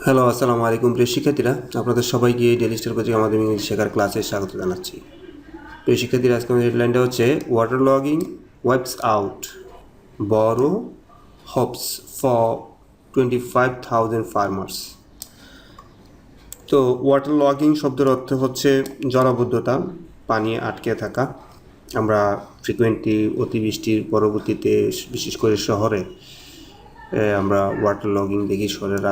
Hello, আসসালামু আলাইকুম প্রিয় শিক্ষার্থীরা। আপনাদের সবাইকে ডেইলি স্টার কোচিং আমাদের ইংরেজি শেখার ক্লাসে স্বাগত জানাচ্ছি। প্রিয় শিক্ষার্থীরা, আজকে আমাদের হেডলাইনটা হচ্ছে ওয়াটার লগিং ওয়াইপস আউট বড় হোপস ফর 25,000 ফার্মার্স। তো ওয়াটার লগিং শব্দের অর্থ হচ্ছে জলাবদ্ধতা, পানি আটকে থাকা। আমরা ফ্রিকুয়েন্টলি অতিবৃষ্টির পরবর্তীতে বিশেষ করে শহরে আমরা ওয়াটার লগিং দেখি, শহরের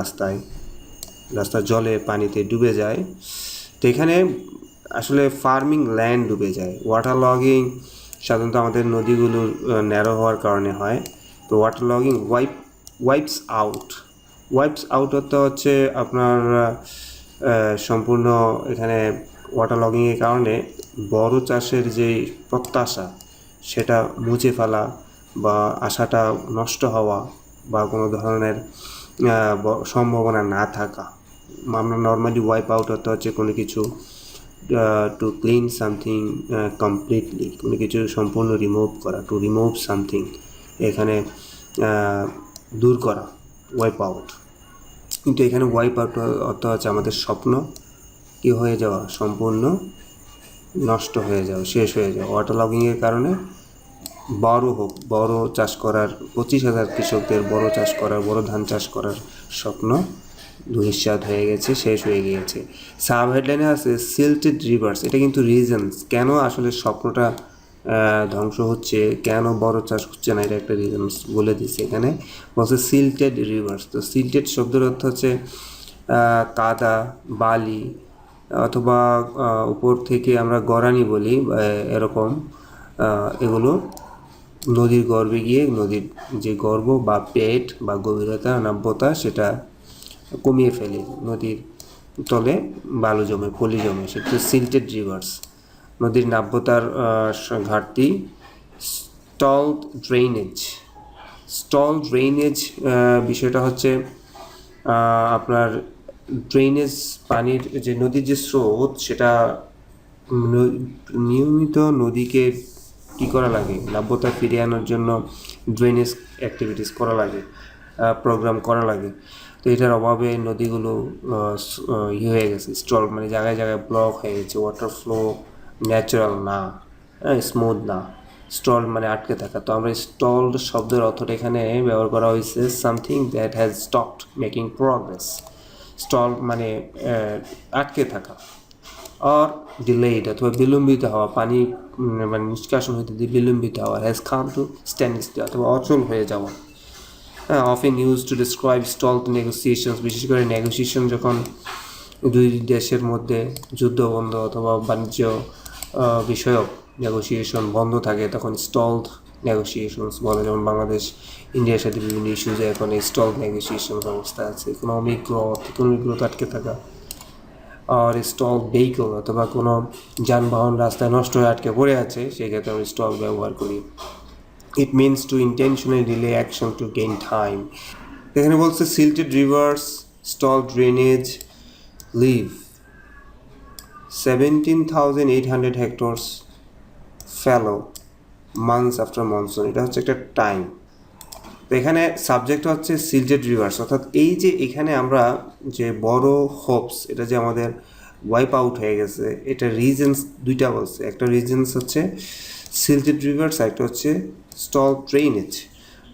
রাস্তার জলে পানিতে ডুবে যায়। তো এখানে আসলে ফার্মিং ল্যান্ড ডুবে যায়। ওয়াটার লগিং সাধারণত আমাদের নদীগুলোর ন্যারো হওয়ার কারণে হয়। তো ওয়াটার লগিং ওয়াইপস আউট অর্থ হচ্ছে আপনার সম্পূর্ণ এখানে ওয়াটার লগিংয়ের কারণে বড় চাষের যে প্রত্যাশা সেটা মুছে ফেলা বা আশাটা নষ্ট হওয়া বা কোনো ধরনের সম্ভাবনা না থাকা। আমরা নর্মালি ওয়াইপ আউট অর্থ হচ্ছে কোনো কিছু টু ক্লিন সামথিং কমপ্লিটলি, কোনো কিছু সম্পূর্ণ রিমুভ করা, টু রিমুভ সামথিং, এখানে দূর করা, ওয়াইপ আউট। কিন্তু এখানে ওয়াইপ আউট অর্থ হচ্ছে আমাদের স্বপ্ন কী হয়ে যাওয়া, সম্পূর্ণ নষ্ট হয়ে যাওয়া, শেষ হয়ে যাওয়া। ওয়াটার লগিংয়ের কারণে বড় চাষ করার 25,000 কৃষকদের বড় চাষ করার, বড় ধান চাষ করার স্বপ্ন ধূলিসাৎ হয়ে গেছে, শেষ হয়ে গিয়েছে। সাব হেডলাইনে আছে সিল্টেড রিভার্স। এটা কিন্তু রিজনস কেন আসলে স্বপ্নটা ধ্বংস হচ্ছে, কেন বড় চাষ হচ্ছে না, এটা একটা রিজনস বলে দিচ্ছে এখানে। বলছে সিল্টেড রিভার্স। তো সিল্টেড শব্দের অর্থ হচ্ছে কাদা, বালি, অথবা উপর থেকে আমরা গড়ানি বলি এরকম, এগুলো নদীর গর্ভে গিয়ে নদীর যে গর্ভ বা পেট বা গভীরতা, নাব্যতা সেটা কমিয়ে ফেলে, নদীর তলে বালু জমে, পলি জমে, সেটা সিল্টেড রিভার্স। নদীর নাব্যতার ঘাটতি। স্টল ড্রেনেজ বিষয়টা হচ্ছে আপনার ড্রেনেজ, পানির যে নদীর যে স্রোত সেটা নিয়মিত নদীকে কী করা লাগে, নাব্যতা ফিরিয়ে আনার জন্য ড্রেনেজ অ্যাক্টিভিটিস করা লাগে, প্রোগ্রাম করা লাগে। তো এটার অভাবে নদীগুলো হয়ে গেছে, স্টল, মানে জায়গায় জায়গায় ব্লক হয়ে গেছে, ওয়াটার ফ্লো ন্যাচারাল না, স্মুথ না। স্টল মানে আটকে থাকা। তো আমরা স্টলড শব্দের অর্থটা এখানে ব্যবহার করা হয়েছে something that has stopped making progress. Stall মানে আটকে থাকা। আর ডিলেড অথবা বিলম্বিত হওয়া, পানি মানে নিষ্কাশন হইতে বিলম্বিত হওয়া। Has come to stand still অথবা অচল হয়ে যাওয়া। Often use to describe stalled negotiations. বিশেষ করে নেগোসিয়েশন যখন দুই দেশের মধ্যে যুদ্ধবন্ধ অথবা বাণিজ্য বিষয়ক নেগোসিয়েশন বন্ধ থাকে, তখন স্টলড নেগোসিয়েশনস বলে। যেমন বাংলাদেশ ইন্ডিয়ার সাথে বিভিন্ন ইস্যুজে এখন এই স্টলড নেগোসিয়েশন অবস্থা আছে। ইকোনমিক গ্রোথ আটকে থাকা। আর স্টল ভেহিকল অথবা কোনো যানবাহন রাস্তায় নষ্ট হয়ে আটকে পড়ে আছে, সেক্ষেত্রে আমরা স্টল ব্যবহার করি। It means to intentionally delay action to gain time. এখানে বলছে silted rivers, stall drainage, leave 17,800 hectares fallow months after monsoon. এটা হচ্ছে একটা টাইম। তো এখানে সাবজেক্ট হচ্ছে সিল্টেড রিভার্স, অর্থাৎ এই যে এখানে আমরা যে বড় হোপস, এটা যে আমাদের ওয়াইপ আউট হয়ে গেছে, এটা রিজনস দুইটা বলছে। একটা রিজনস হচ্ছে সিল্টেড রিভার্স, একটা হচ্ছে স্টল ড্রেনেজ,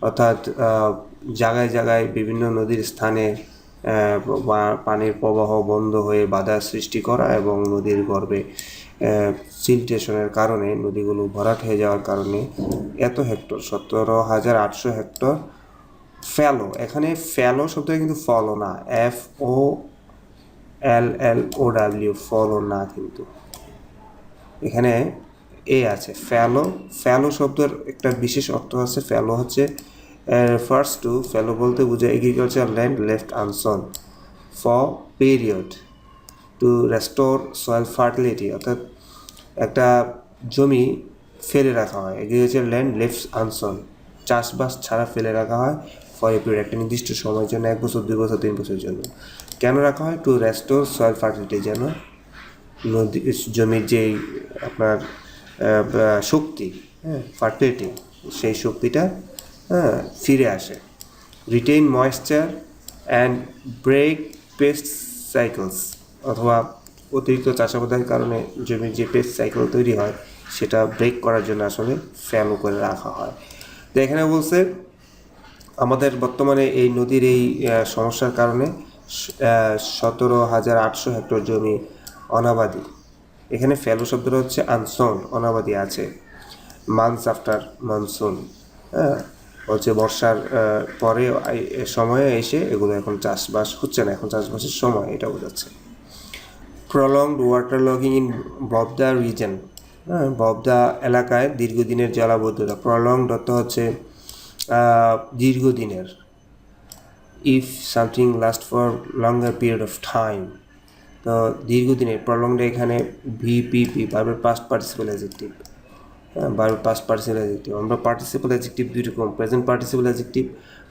অর্থাৎ জায়গায় জায়গায় বিভিন্ন নদীর স্থানে পানির প্রবাহ বন্ধ হয়ে বাধা সৃষ্টি করা এবং নদীর গর্ভে সিল্টেশনের কারণে নদীগুলো ভরাট হয়ে যাওয়ার কারণে এত হেক্টর, 17,800 হেক্টর ফ্যালো। এখানে ফ্যালো শব্দটা কিন্তু ফলো না, FOLLOW, ফলো না, কিন্তু এখানে আছে ফ্যালো শব্দের একটা বিশেষ অর্থ আছে। ফ্যালো হচ্ছে রেফার্স টু, ফ্যালো বলতে বোঝায় agriculture land left unsown for period to restore soil fertility, অর্থাৎ একটা জমি ফেলে রাখা হয়, এগ্রিকালচার ল্যান্ড লেফট আনসন, চাষবাস ছাড়া ফেলে রাখা হয় ফর এ পিরিয়ড, একটা নির্দিষ্ট সময়ের জন্য, 1 বছর, 2 বছর, 3 বছরের জন্য। কেন রাখা হয়? টু রেস্টোর সয়েল ফার্টিলিটি, যেন নদী জমির যেই আপনার শক্তি, ফার্টিলিটি, সেই শক্তিটা ফিরে আসে। Retain moisture and break pest cycles অথবা অতিরিক্ত চাষাবাদের কারণে জমির যে পেস্ট সাইকেল তৈরি হয় সেটা ব্রেক করার জন্য আসলে ফ্যালো করে রাখা হয়। তো এখানে বলছে আমাদের বর্তমানে এই নদীর এই সমস্যার কারণে 17,800 হেক্টর জমি অনাবাদি। এখানে ফ্যালো শব্দটা হচ্ছে আনসন, অনাবাদি আছে। মান্থস আফটার মনসুন, হ্যাঁ, হচ্ছে বর্ষার পরে সময়ে এসে এগুলো এখন চাষবাস হচ্ছে না, এখন চাষবাসের সময়, এটা বোঝাচ্ছে। Prolonged water logging in Bobda region, হ্যাঁ, ববদা এলাকায় দীর্ঘদিনের জলাবদ্ধতা। প্রলংড অর্থ হচ্ছে দীর্ঘদিনের। If something last for longer period of time, তো দীর্ঘদিনের। প্রলংড এখানে ভিপিপি, ভার্বের পাস্ট পার্টিসিপল অ্যাডজেক্টিভ, ভার্বের পাস্ট পার্টিসিপল অ্যাডজেক্টিভ। আমরা পার্টিসিপল অ্যাডজেক্টিভ দুই রকম, present participle adjective,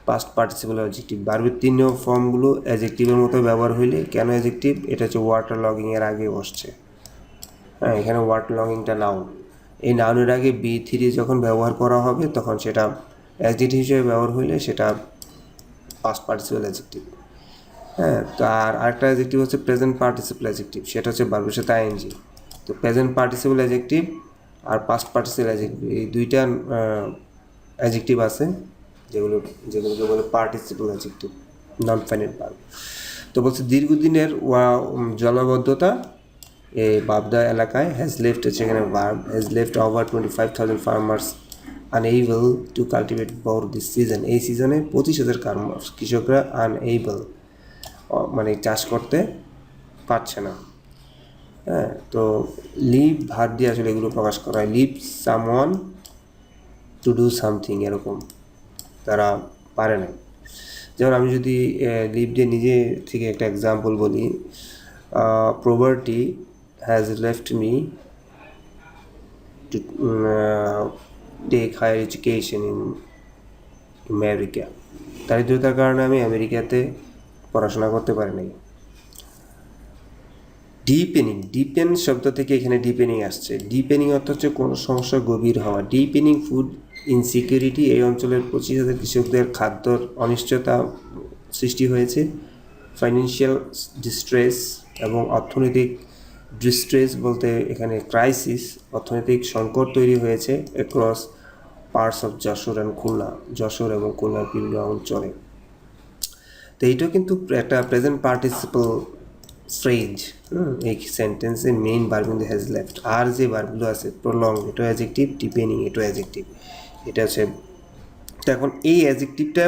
past participle adjective. ভার্বের তিন ফর্মগুলো অ্যাডজেক্টিভের মতো ব্যবহার হইলে, কেন অ্যাডজেক্টিভ? এটা হচ্ছে ওয়াটার লগিং এর আগে বসছে, হ্যাঁ, এখানে ওয়াটার লগিংটা নাউন। এই নাউনের আগে B3 যখন ব্যবহার করা হবে তখন সেটা অ্যাডজেক্টিভ হিসেবে ব্যবহার হইলে সেটা পাস্ট পার্টিসিপল অ্যাডজেক্টিভ, হ্যাঁ। তো আরেকটা অ্যাডজেক্টিভ হচ্ছে প্রেজেন্ট পার্টিসিপল অ্যাডজেক্টিভ, সেটা হচ্ছে ভার্বের সাথে আইএনজি। তো প্রেজেন্ট পার্টিসিপল অ্যাডজেক্টিভ আর পাস্ট পার্টিসিপল অ্যাডজেক্টিভ, এই দুইটা অ্যাডজেক্টিভ আছে যেগুলোকে বলে participle adjective, non finite verb. তো বলছে দীর্ঘদিনের জলাবদ্ধতা এই বাবদা এলাকায় হ্যাজ লেফট, হচ্ছে এখানে verb, has left over 25,000 farmers unable to cultivate for this season. এই সিজনে 25,000 কৃষকরা আনএবল, মানে চাষ করতে পারছে না, হ্যাঁ। তো লিভ ভার দিয়ে আসলে এগুলো প্রকাশ করা হয়। Leave someone to do something, এরকম তারা পারে না। যেমন আমি যদি লিভ দিয়ে নিজে থেকে একটা এক্সাম্পল বলি, poverty has left me to take higher education in America. দারিদ্রতার কারণে আমি আমেরিকাতে পড়াশোনা করতে পারি নাই। ডিপেনিং, ডিপেন শব্দ থেকে এখানে ডিপেনিং আসছে। ডিপেনিং অর্থ হচ্ছে কোনো সমস্যা গভীর হওয়া। ডিপেনিং ফুড ইনসিকিউরিটি, এই অঞ্চলের 25,000 কৃষকদের খাদ্যর অনিশ্চয়তা সৃষ্টি হয়েছে। ফাইন্যান্সিয়াল ডিস্ট্রেস, এবং অর্থনৈতিক ডিস্ট্রেস বলতে এখানে ক্রাইসিস, অর্থনৈতিক সংকট তৈরি হয়েছে across parts of Jessore and Khulna, Jessore এবং খুলনার বিভিন্ন অঞ্চলে। তো এইটাও কিন্তু একটা প্রেজেন্ট পার্টিসিপল ফ্রেজ, এই সেন্টেন্সে মেইন ভার্ব কিন্তু হ্যাজ লেফট। আর যে ভার্বগুলো আছে প্রলং, এটা অ্যাডজেক্টিভ, ডিপেনিং এটা অ্যাডজেক্টিভ, এটা হচ্ছে। তো এখন এই অ্যাডজেক্টিভটা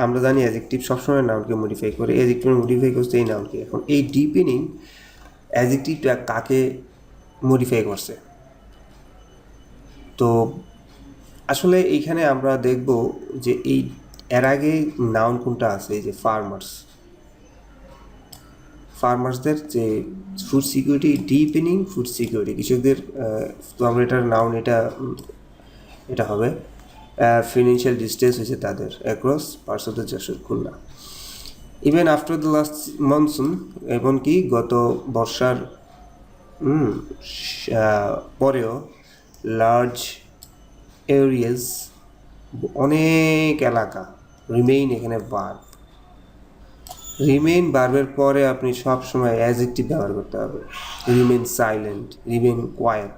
আমরা জানি অ্যাডজেক্টিভ সবসময় নাউনকে মডিফাই করে, অ্যাডজেক্টিভ মডিফাই করছে এই নাউনকে। এখন এই ডিপেনিং অ্যাডজেক্টিভটা কাকে মডিফাই করছে? তো আসলে এইখানে আমরা দেখব যে এই এর আগে নাউন কোনটা আছে, এই যে ফার্মার্সদের যে food security, deepening food security, কৃষকদের। তো আমরা এটার নাউন, এটা হবে ফিনান্সিয়াল ডিস্ট্রেস হয়েছে তাদের across parts of the Jessore Khulna. Even after the last monsoon, এমনকি গত বর্ষার পরেও, লার্জ এরিয়াস, অনেক এলাকা, রিমেইন এখানে ভার্ব। রিমেইন ভার্বের পরে আপনি সব সময় অ্যাডজেক্টিভ ব্যবহার করতে হবে। Remain silent, remain quiet,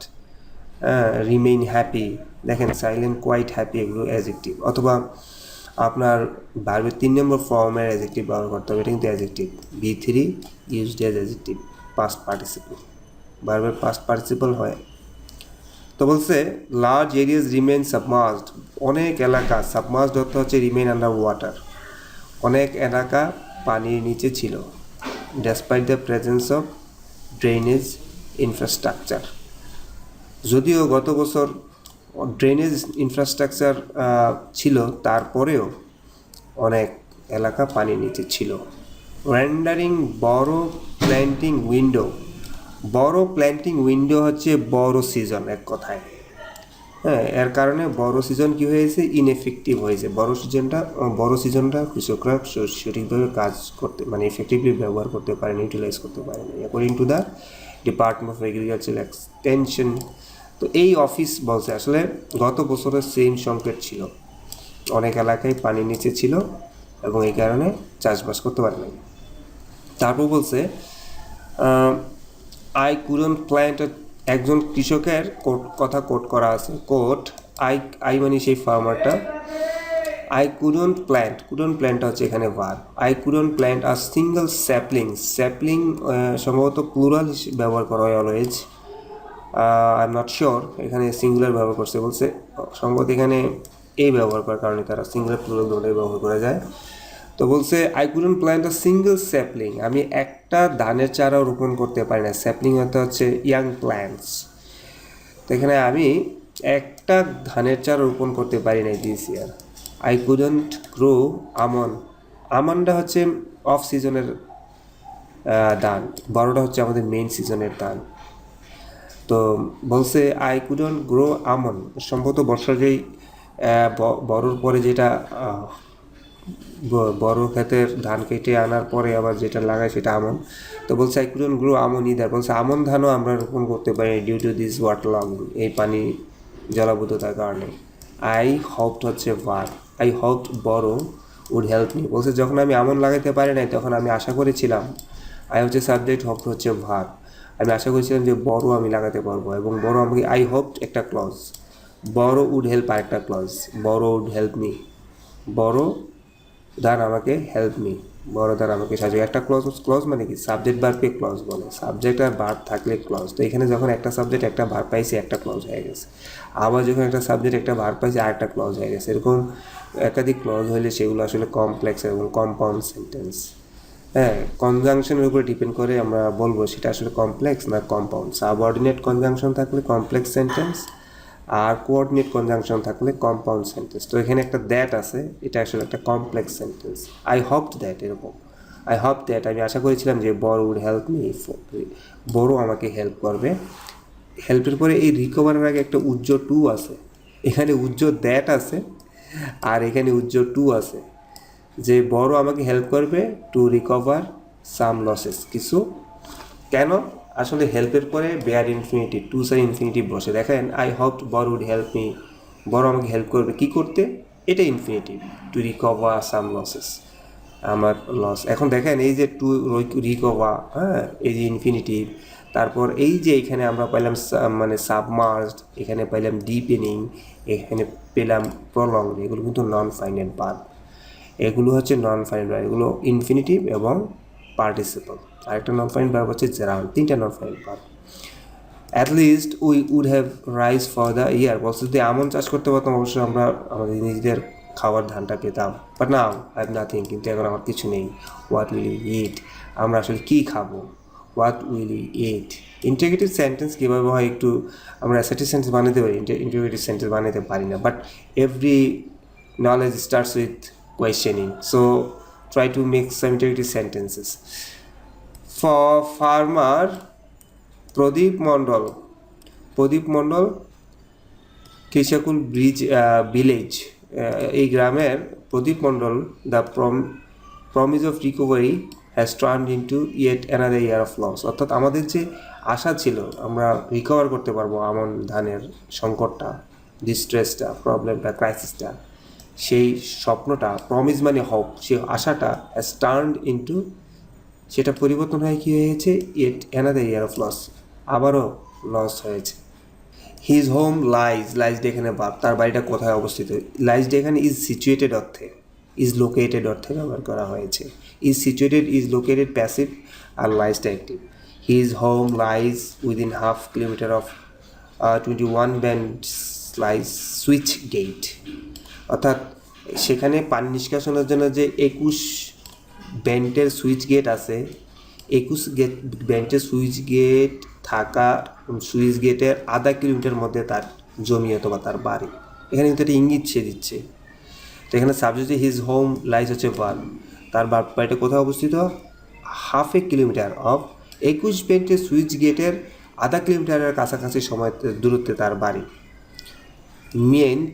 remain happy. দেখেন সাইলেন্ট, কোয়াইট, হ্যাপি এগুলো অ্যাডজেক্টিভ। অথবা আপনার ভার্বের 3 নম্বর ফর্মের অ্যাডজেক্টিভ ব্যবহার করতে হবে, এটা কিন্তু adjective. B3 used as adjective, past participle, ভার্বের পাস্ট পার্টিসিপল হয়। তো বলছে লার্জ এরিয়াস রিমেইন সাবমার্জড, অনেক এলাকা, সাবমার্জড অর্থ হচ্ছে রিমেইন আন্ডার ওয়াটার, অনেক এলাকা পানির নিচে ছিল। Despite the presence of drainage infrastructure, যদিও গত বছর ড্রেনেজ ইনফ্রাস্ট্রাকচার ছিল, তারপরেও অনেক এলাকা পানির নিচে ছিল। রেন্ডারিং বড় প্ল্যান্টিং উইন্ডো, বড় প্ল্যান্টিং উইন্ডো হচ্ছে বড় সিজন এক কথায়, হ্যাঁ। এর কারণে বড় সিজন কি হয়েছে, ইনএফেক্টিভ হয়েছে। বড় সিজনটা কৃষকরা সঠিকভাবে কাজ করতে, মানে এফেক্টিভলি ব্যবহার করতে পারেনি, ইউটিলাইজ করতে পারেনি, according to the department of agriculture extension. তো এই অফিস বলছে আসলে গত বছরের সেম সংকেত ছিল, অনেক এলাকায় পানির নিচে ছিল এবং এই কারণে চাষবাস করতে পারে নাই। তারপর বলছে আই কুডন্ট প্ল্যান্ট, একজন কৃষকের কথা কোট করা আছে, কোট আই মানে সেই ফার্মারটা, আই কুডন্ট প্ল্যান্টটা হচ্ছে এখানে verb, I couldn't plant a single sapling সম্ভবত প্লুরাল ব্যবহার করা হয় always, I am not sure, এখানে সিঙ্গুলার ব্যবহার করছে, বলছে সম্ভবত এখানে এই ব্যবহার করার কারণে তারা সিঙ্গুলার প্লুরাল দুটোই ব্যবহার করা যায়। তো বলছে I couldn't plant a single sapling, আমি একটা ধানের চারাও রোপণ করতে পারি না, স্যাপলিং হচ্ছে ইয়াং প্ল্যান্টস, তো এখানে আমি একটা ধানের চারা রোপণ করতে পারি না this year. I couldn't grow আমনটা হচ্ছে অফ সিজনের ধান, বড়টা হচ্ছে আমাদের মেইন সিজনের ধান। তো বলছে আই কুডন্ট গ্রো সম্ভবত বর্ষা যেই বড়োর পরে যেটা বড় ক্ষেতের ধান কেটে আনার পরে আবার যেটা লাগায় সেটা আমন। তো বলছে আই কুডন্ট গ্রো ইদার, বলছে আমন ধানও আমরা রোপণ করতে পারি due to this water logging, এই পানি জলাবদ্ধতার কারণে। আই হপড হচ্ছে verb, I hoped Boro would help me, বলছে যখন আমি আমন লাগাইতে পারি নাই তখন আমি আশা করেছিলাম, আই হচ্ছে সাবজেক্ট, হপড হচ্ছে ভার্ব, আমি আশা করেছিলাম যে বড় আমি লাগাতে পারবো, এবং বড় আমাকে আই হপড একটা ক্লজ, বড় উড হেল্প আরেকটা ক্লজ, বড় উড হেল্প মি, বড় ধান আমাকে হেল্প মি, বড় ধান আমাকে সাহায্য, একটা ক্লজ মানে কি সাবজেক্ট ভার্বকে ক্লজ বলে, সাবজেক্ট আর ভার্ব থাকলে ক্লজ, তো এখানে যখন একটা সাবজেক্ট একটা ভার্ব পাইছে একটা ক্লজ হয়ে গেছে, আবার যখন একটা সাবজেক্ট একটা ভার্ব পাইছে আর একটা ক্লজ হয়ে গেছে, এরকম একাধিক ক্লজ হলে সেগুলো আসলে কমপ্লেক্স এবং কম্পাউন্ড সেন্টেন্স। হ্যাঁ, কনজাংশনের উপরে ডিপেন্ড করে আমরা বলবো সেটা আসলে কমপ্লেক্স না কম্পাউন্ড। সাবঅর্ডিনেট কনজাংশন থাকলে কমপ্লেক্স সেন্টেন্স, আর কোঅর্ডিনেট কনজাংশন থাকলে কম্পাউন্ড সেন্টেন্স। তো এখানে একটা দ্যাট আছে, এটা আসলে একটা complex sentence. I hopped that, এরকম আই হপ দ্যাট, আমি আশা করেছিলাম যে বড় উড হেল্প মি, বড় আমাকে হেল্প করবে। হেল্পের পরে এই রিকভারের আগে একটা উজ্জ্বল টু আছে, এখানে উজ্জ্বল দ্যাট আছে আর এখানে উজ্জ্বল টু আছে, যে বড় আমাকে হেল্প করবে টু রিকভার সাম লসেস, কিছু। কেন? আসলে হেল্পের পরে bare infinitive, to side infinitive বসে, দেখেন I hoped Boro would help me, বড় আমাকে হেল্প করবে কি করতে, এটা infinitive, to recover some losses, আমার লস। এখন দেখেন এই যে টু রিকভার, হ্যাঁ, এই যে ইনফিনিটিভ, তারপর এই যে এখানে আমরা পাইলাম মানে সাবমার্জড, এখানে পাইলাম ডিপেনিং, এখানে পেলাম প্রলংড, এগুলো কিন্তু নন ফাইনাল ভার্ব, এগুলো হচ্ছে নন ফাইনাল ভার্ব, এগুলো ইনফিনিটিভ এবং পার্টিসিপল। আরেকটা নন ফাইনাল ভার্ব হচ্ছে জারাউন্ড, তিনটা non final verb. At least we would have rice for the year, বলছে যদি আমন চাষ করতে পারতাম অবশ্যই আমরা আমাদের নিজেদের খাবার ধানটা পেতাম, but now I have nothing, কিন্তু এখন আমার কিছু নেই। হোয়াট উইল ইউ ইট, আমরা আসলে কী খাবো, what will you eat. Integrative sentence কীভাবে হয় একটু আমরা অ্যাসার্টিভ সেন্টেন্স বানাতে পারি, ইন্টিগ্রেটিভ সেন্টেন্স বানাতে পারি না, but every knowledge starts with questioning, so try to make some integrated sentences. For farmer Pradip Mondal Krishakul village, এই গ্রামের Pradip Mondal, the promise of recovery has turned into yet another year of loss, অর্থাৎ আমাদের যে আশা ছিল আমরা রিকভার করতে পারবো আমন ধানের সংকটটা, ডিস্ট্রেসটা, প্রবলেমটা, ক্রাইসিসটা, সেই স্বপ্নটা, প্রমিস মানে হোপ, সেই আশাটা হ্যাজ টার্নড ইনটু, সেটা পরিবর্তন হয়ে কী হয়েছে, yet another year of loss, আবারও লস হয়েছে। হিজ হোম লাইজড এখানে ভাব, তার বাড়িটা কোথায় অবস্থিত, লাইজড এখানে ইজ সিচুয়েটেড অর্থে, ইজ লোকেটেড অর্থে ব্যবহার করা হয়েছে। Is situated, is located passive, আর লাইজটা active. His home lies within half kilometre of 21 band switch gate, অর্থাৎ সেখানে পানি নিষ্কাশনের জন্য যে 21 ব্যান্ডের সুইচ গেট আছে, 21 ব্যান্ডের সুইচ গেট থাকা সুইচ গেটের আধা কিলোমিটার মধ্যে তার জমি অথবা তার বাড়ি, এখানে কিন্তু একটা ইঙ্গিত সে দিচ্ছে। তো এখানে সাবজেক্টে হিজ হোম লাইজ হচ্ছে ভার্ব, তার বাড়িটা কোথায় অবস্থিত, হাফ এ কিলোমিটার অফ 21 ব্যান্ডের সুইচ গেটের আধা কিলোমিটারের কাছাকাছি সময় দূরত্বে তার বাড়ি। মেন্ট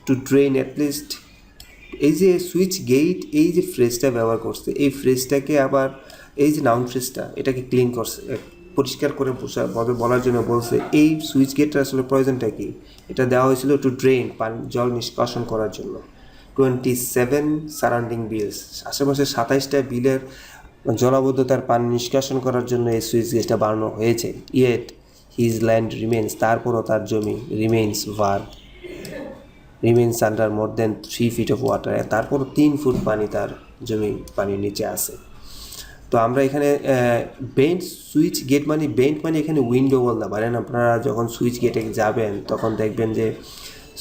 টু ড্রেন অ্যাটলিস্ট, এই যে সুইচ গেট, এই যে ফ্রেজটা ব্যবহার করছে, এই ফ্রেজটাকে আবার এই যে নাউন ফ্রেজটা এটাকে ক্লিন করছে, পরিষ্কার করে বলার জন্য বলছে এই সুইচ গেটটা আসলে প্রয়োজনটা কি, এটা দেওয়া হয়েছিল টু ড্রেন, জল নিষ্কাশন করার জন্য। 27 সারাউন্ডিং বিলস, আশেপাশে 27টা বিলের জলাবদ্ধতার পানি নিষ্কাশন করার জন্য এই সুইচ গেটটা বানানো হয়েছে। ইয়েট হিজ ল্যান্ড রিমেন্স, তারপরও তার জমি remains under more than 3 feet of water, তারপরও 3 ফুট পানি তার জমি পানির নিচে আছে। তো আমরা এখানে বেন্ট সুইচ গেট বেন্ট এখানে উইন্ডো বলতে পারেন। আপনারা যখন সুইচ গেটে যাবেন তখন দেখবেন যে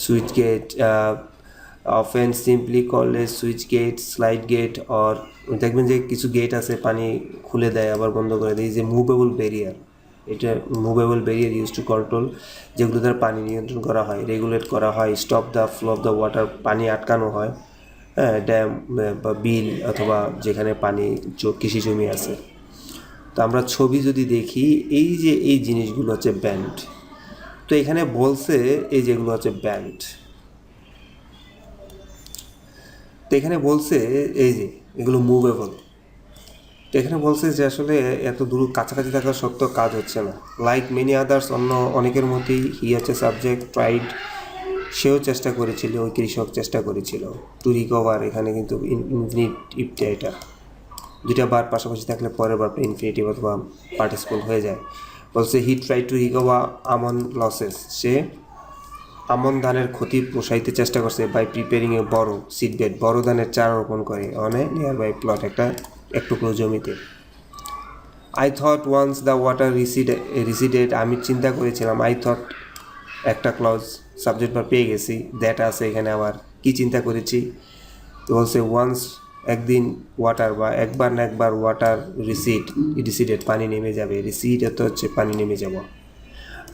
switch gate often simply called switch gate, slide gate, or দেখবেন যে কিছু গেট আছে পানি খুলে দেয় আবার বন্ধ করে দেয়, যে মুভেবল ব্যারিয়ার। এটা movable barrier use to control, যেগুলো দ্বারা পানি নিয়ন্ত্রণ করা হয়, রেগুলেট করা হয়, stop the flow of the water, পানি আটকানো হয়, হ্যাঁ, ড্যাম বা বিল অথবা যেখানে পানি কৃষি জমি আছে। তো আমরা ছবি যদি দেখি, এই যে এই জিনিসগুলো হচ্ছে ব্যান্ড। তো এখানে বলছে এই যেগুলো হচ্ছে ব্যান্ড, তো এখানে বলছে এই যে এগুলো মুভেবল। তো এখানে বলছে যে আসলে এত দূর কাছাকাছি থাকা সত্ত্বেও কাজ হচ্ছে না। লাইক মেনি আদার্স, অন্য অনেকের মতোই হি হচ্ছে সাবজেক্ট ট্রাইড, সেও চেষ্টা করেছিল, ওই কৃষক চেষ্টা করেছিল টু রিকভার। এখানে কিন্তু ইনফিনিটিভ, এটা দুইটা বার পাশাপাশি থাকলে পরের বারটা ইনফিনিটিভ অথবা পার্টিসিপল হয়ে যায়। বলছে হি ট্রাই টু রিকভার আমন লসেস, সে আমন ধানের ক্ষতি পোষাইতে চেষ্টা করছে বাই প্রিপেয়ারিং এ বড় সিডবেড, বড় ধানের চারা রোপণ করে on a nearby plot, এক টুকরো জমিতে। I thought once the water receded, আমি চিন্তা করেছিলাম, আই থট একটা ক্লজ সাবজেক্ট বার পেয়ে গেছি, দ্যাট আছে এখানে। আবার কি চিন্তা করেছি, তো বলছে ওয়ান্স, একদিন, ওয়াটার বা একবার না একবার, ওয়াটার রিসিডেড পানি নেমে যাবে, রিসিড এত হচ্ছে পানি নেমে যাব।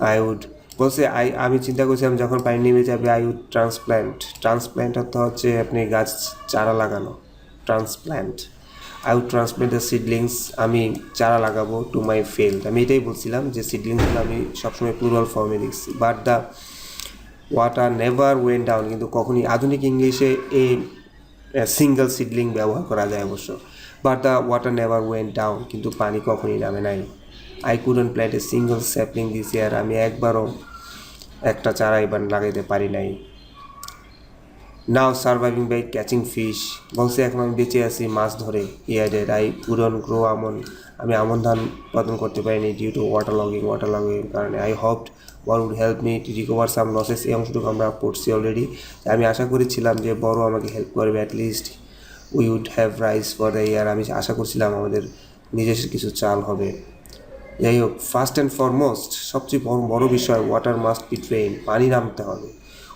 আই উড, বলছে আমি চিন্তা করছিলাম যখন পানি নেমে যাবে, আই উড ট্রান্সপ্ল্যান্ট অর্থ হচ্ছে আপনি গাছ চারা লাগানো, I would transplant the seedlings, আমি চারা লাগাবো, টু মাই ফিল্ড। আমি এটাই বলছিলাম যে সিডলিংসগুলো আমি সবসময় প্লুরাল ফর্মে লিখছি। But the water never went down, কিন্তু কখনই আধুনিক ইংলিশে এই সিঙ্গেল সিডলিং ব্যবহার করা যায় অবশ্য। But the water never went down, কিন্তু পানি কখনই নামে নাই। I couldn't plant a single sapling this ইয়ার, আমি একবারও একটা চারা এবার লাগাইতে পারি নাই। নাও সার্ভাইভিং বাই ক্যাচিং ফিশ, বলছে এখন আমি বেঁচে আছি মাছ ধরে। ইয়ার্ডেড আই কুডন্ট গ্রো আমন, আমি আমন ধান উৎপাদন করতে পারিনি ডিউ টু ওয়াটার লগিংয়ের কারণে। আই হোপড ওয়ার would help me to recover some losses, এই অংশটুকু আমরা পড়ছি অলরেডি। আমি আশা করেছিলাম যে বড় আমাকে হেল্প করবে, at least we would have rice for the year, আমি আশা করছিলাম আমাদের নিজস্ব কিছু চাল হবে। যাই হোক, ফার্স্ট অ্যান্ড ফরমোস্ট, সবচেয়ে বড় বিষয়, ওয়াটার মাস্ট বি ড্রেন, পানি নামতে হবে।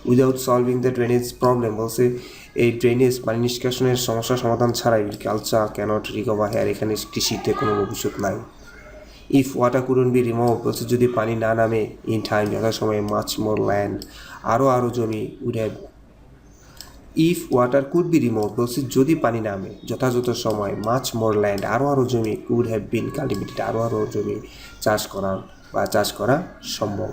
Without solving the drainage problem, বলছে এই ড্রেনেজ পানি নিষ্কাশনের সমস্যার সমাধান ছাড়াই কালচার ক্যানট রিকভার হেয়ার, এখানে কৃষিতে কোনো ভবিষ্যৎ নাই। If water couldn't be remove, বলছে যদি পানি না নামে ইন টাইম, যথাসময়ে, মাচ মোর ল্যান্ড, আরও জমি would have, if water could be remove, বলছে যদি পানি নামে যথাযথ সময়, মাচ মোর ল্যান্ড, আরও জমি, কুড হ্যাভ বিন কাল্টিভেটেড, আরও জমি চাষ করা সম্ভব।